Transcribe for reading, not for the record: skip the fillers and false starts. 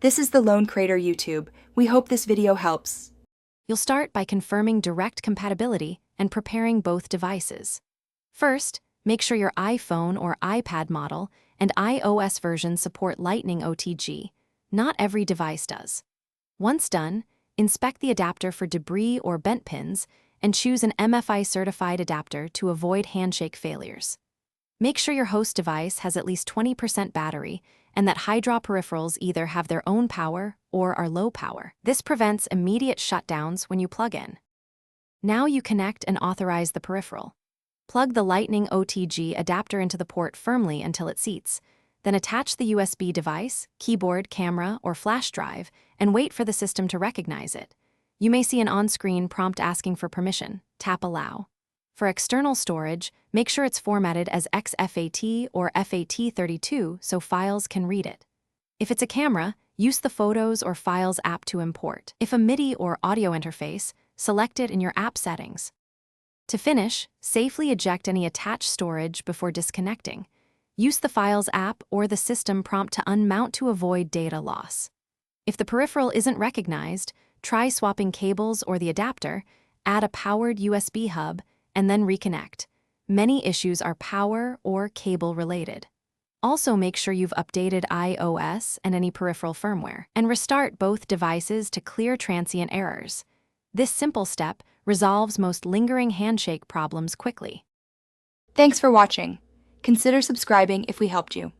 This is the Lone Crater YouTube. We hope this video helps. You'll start by confirming direct compatibility and preparing both devices. First, make sure your iPhone or iPad model and iOS version support Lightning OTG. Not every device does. Once done, inspect the adapter for debris or bent pins and choose an MFI-certified adapter to avoid handshake failures. Make sure your host device has at least 20% battery and that Hydra peripherals either have their own power or are low power. This prevents immediate shutdowns when you plug in. Now you connect and authorize the peripheral. Plug the Lightning OTG adapter into the port firmly until it seats, then attach the USB device, keyboard, camera, or flash drive, and wait for the system to recognize it. You may see an on-screen prompt asking for permission. Tap Allow. For external storage, make sure it's formatted as XFAT or FAT32 so files can read it. If it's a camera, use the Photos or Files app to import. If a MIDI or audio interface, select it in your app settings. To finish, safely eject any attached storage before disconnecting. Use the Files app or the system prompt to unmount to avoid data loss. If the peripheral isn't recognized, try swapping cables or the adapter, add a powered USB hub, and then reconnect. Many issues are power or cable related. Also make sure you've updated iOS and any peripheral firmware, and restart both devices to clear transient errors. This simple step resolves most lingering handshake problems quickly. Thanks for watching. Consider subscribing if we helped you.